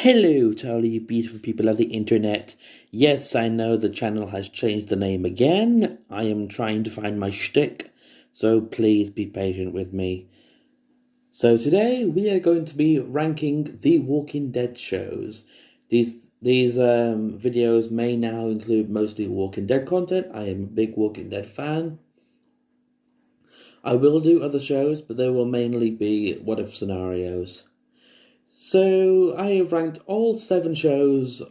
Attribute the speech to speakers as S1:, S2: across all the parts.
S1: Hello to all you beautiful people of the internet. Yes, I know the channel has changed the name again. I am trying to find my shtick, so please be patient with me. So today we are going to be ranking the Walking Dead shows. These videos may now include mostly Walking Dead content. I am a big Walking Dead fan. I will do other shows, but they will mainly be what-if scenarios. So I have ranked all 7 shows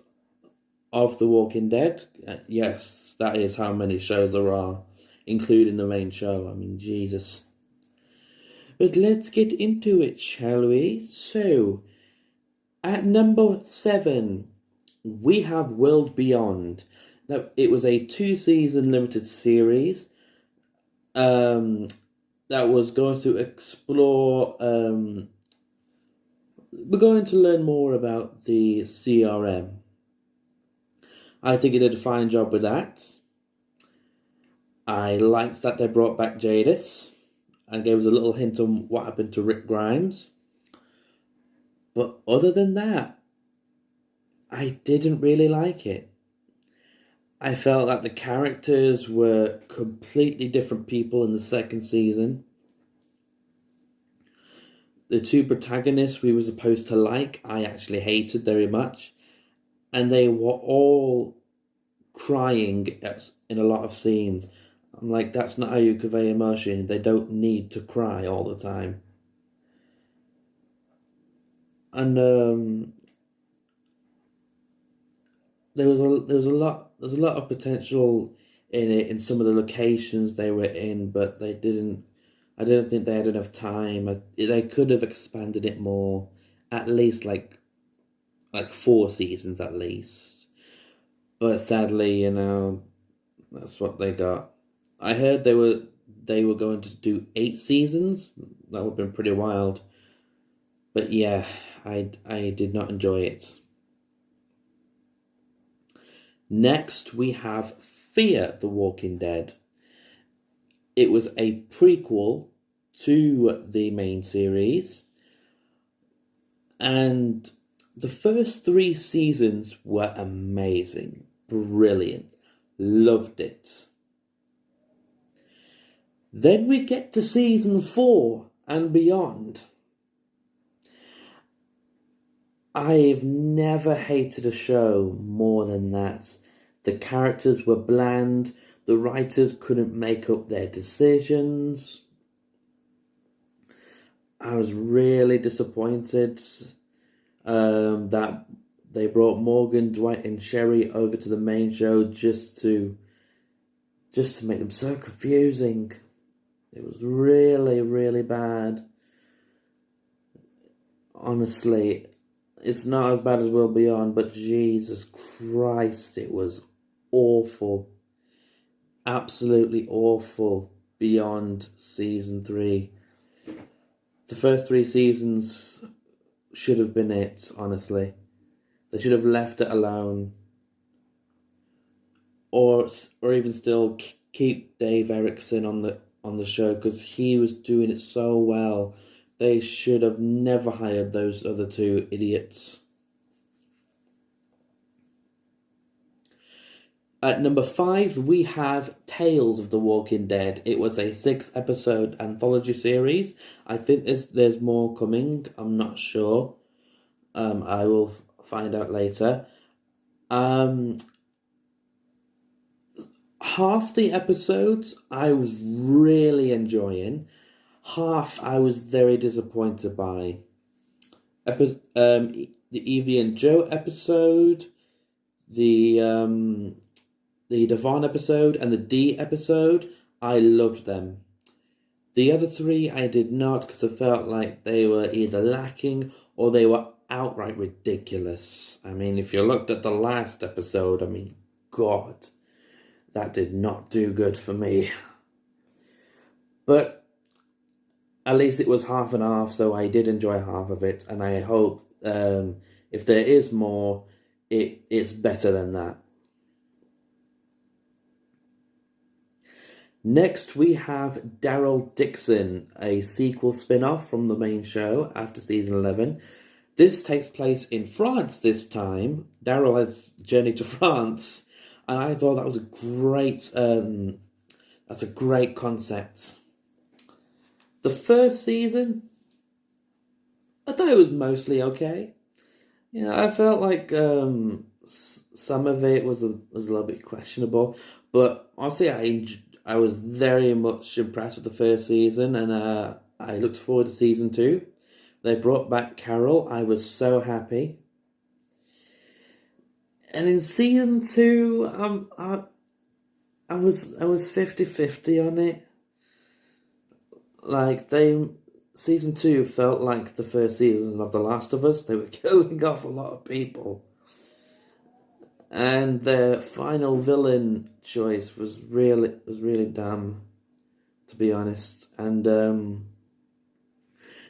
S1: of The Walking Dead. Yes, that is how many shows there are, including the main show. I mean, Jesus. But let's get into it, shall we? So, at number 7, we have World Beyond. Now, it was a 2-season limited series that was going to explore. We're going to learn more about the CRM. I think it did a fine job with that. I liked that they brought back Jadis and gave us a little hint on what happened to Rick Grimes. But other than that, I didn't really like it. I felt that the characters were completely different people in the second season. The 2 protagonists we were supposed to like, I actually hated very much. And they were all crying in a lot of scenes. I'm like, that's not how you convey emotion. They don't need to cry all the time. And there was a lot of potential in it, in some of the locations they were in, but I didn't think they had enough time. They could have expanded it more, at least like 4 seasons at least. But sadly, that's what they got. I heard they were going to do 8 seasons. That would have been pretty wild. But yeah, I did not enjoy it. Next, we have Fear the Walking Dead. It was a prequel to the main series. And the first 3 seasons were amazing. Brilliant. Loved it. Then we get to season 4 and beyond. I've never hated a show more than that. The characters were bland. The writers couldn't make up their decisions. I was really disappointed that they brought Morgan, Dwight, and Sherry over to the main show just to make them so confusing. It was really, really bad. Honestly, it's not as bad as World Beyond, but Jesus Christ, it was awful. Absolutely awful beyond season 3. The first 3 seasons should have been it, honestly. They should have left it alone. Or even still keep Dave Erickson on the show, because he was doing it so well. They should have never hired those other 2 idiots. At number 5, we have Tales of the Walking Dead. It was a 6-episode anthology series. I think there's more coming. I'm not sure. I will find out later. Half the episodes I was really enjoying. Half I was very disappointed by. The Evie and Joe episode, the Devon episode, and the D episode, I loved them. The other 3 I did not, because I felt like they were either lacking or they were outright ridiculous. I mean, if you looked at the last episode, I mean, God, that did not do good for me. But at least it was half and half, so I did enjoy half of it, and I hope if there is more, it's better than that. Next, we have Daryl Dixon, a sequel spin-off from the main show after season 11. This takes place in France this time. Daryl has journeyed to France, and I thought that was a great. That's a great concept. The first season, I thought it was mostly okay. Yeah, I felt like some of it was a little bit questionable, but honestly, I was very much impressed with the first season, and I looked forward to season 2. They brought back Carol. I was so happy. And in season 2, I was 50-50 on it. Like season 2 felt like the first season of The Last of Us. They were killing off a lot of people. And their final villain choice was really dumb, to be honest. And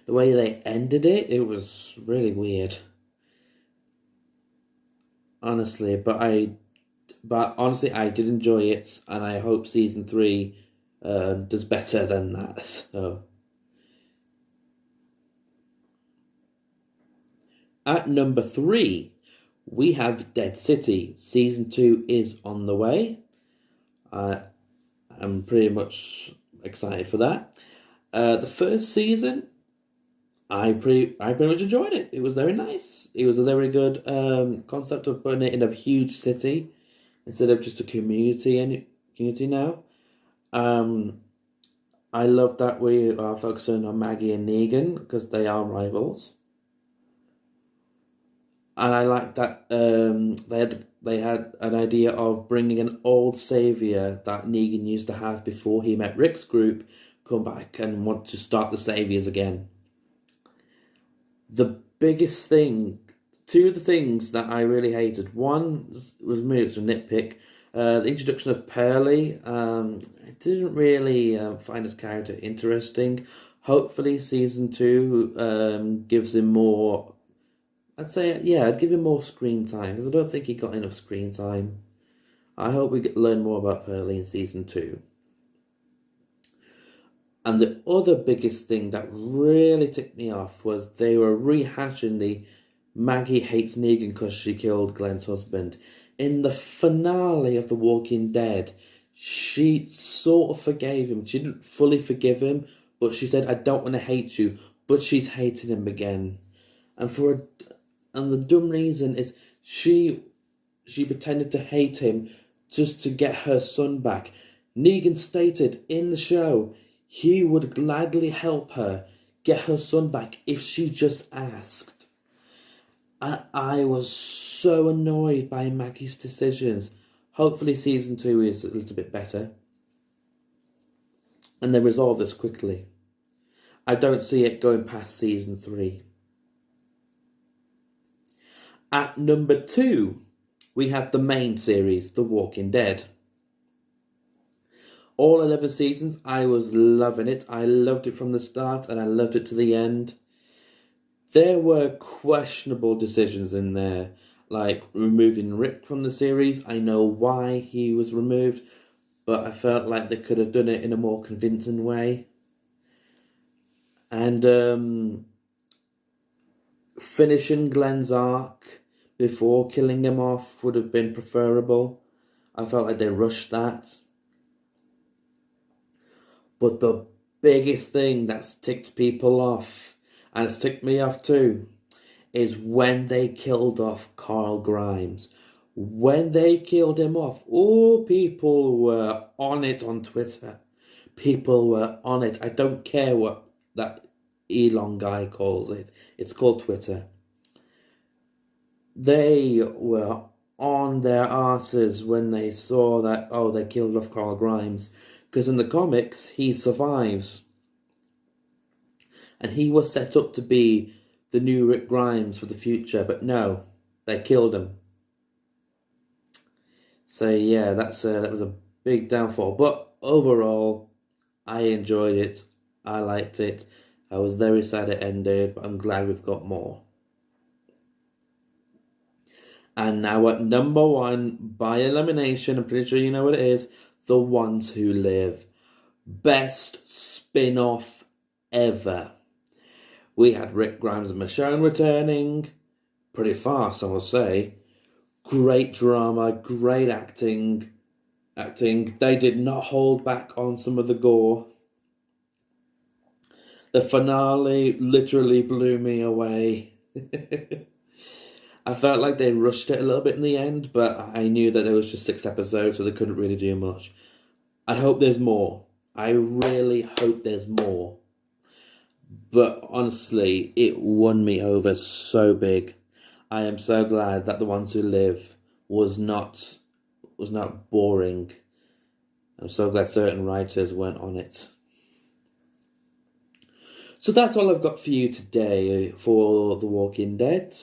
S1: the way they ended it, it was really weird. Honestly, but honestly, I did enjoy it, and I hope season 3 does better than that. So, at number 3, we have Dead City. Season 2 is on the way. I'm pretty much excited for that. The first season, I pretty much enjoyed it. It was very nice. It was a very good concept of putting it in a huge city instead of just a community now. I love that we are focusing on Maggie and Negan because they are rivals, and I like that they had an idea of bringing an old savior that Negan used to have before he met Rick's group come back and want to start the Saviors again. The biggest thing, two of the things that I really hated, one was maybe it's a nitpick, the introduction of Pearly. I didn't really find his character interesting. Hopefully season 2 gives him more, I'd say, yeah, I'd give him more screen time, because I don't think he got enough screen time. I hope we learn more about Pearly in season 2. And the other biggest thing that really ticked me off was they were rehashing the Maggie hates Negan because she killed Glenn's husband. In the finale of The Walking Dead, she sort of forgave him. She didn't fully forgive him, but she said, I don't want to hate you, but she's hating him again. And the dumb reason is she pretended to hate him just to get her son back. Negan stated in the show he would gladly help her get her son back if she just asked. And I was so annoyed by Maggie's decisions. Hopefully season 2 is a little bit better, and they resolve this quickly. I don't see it going past season 3. At number 2, we have the main series, The Walking Dead. All 11 seasons, I was loving it. I loved it from the start and I loved it to the end. There were questionable decisions in there, like removing Rick from the series. I know why he was removed, but I felt like they could have done it in a more convincing way. And finishing Glenn's arc before killing him off would have been preferable. I felt like they rushed that. But the biggest thing that's ticked people off, and it's ticked me off too, is when they killed off Carl Grimes. When they killed him off, people were on it on Twitter. People were on it. I don't care what that Elon guy calls it. It's called Twitter. They were on their asses when they saw that, they killed off Carl Grimes. Because in the comics, he survives. And he was set up to be the new Rick Grimes for the future. But no, they killed him. So yeah, that was a big downfall. But overall, I enjoyed it. I liked it. I was very sad it ended, but I'm glad we've got more. And now at number 1, by elimination, I'm pretty sure you know what it is, The Ones Who Live. Best spin-off ever. We had Rick Grimes and Michonne returning. Pretty fast, I must say. Great drama, great acting. They did not hold back on some of the gore. The finale literally blew me away. I felt like they rushed it a little bit in the end, but I knew that there was just 6 episodes, so they couldn't really do much. I hope there's more. I really hope there's more. But honestly, it won me over so big. I am so glad that The Ones Who Live was not boring. I'm so glad certain writers weren't on it. So that's all I've got for you today for The Walking Dead.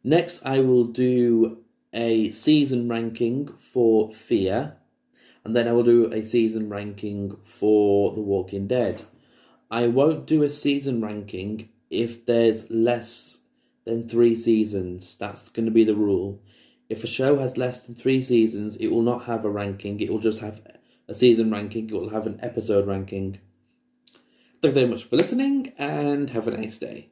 S1: Next, I will do a season ranking for Fear, and then I will do a season ranking for The Walking Dead. I won't do a season ranking if there's less than 3 seasons. That's going to be the rule. If a show has less than 3 seasons, it will not have a ranking. It will just have a season ranking. It will have an episode ranking. Thank you very much for listening, and have a nice day.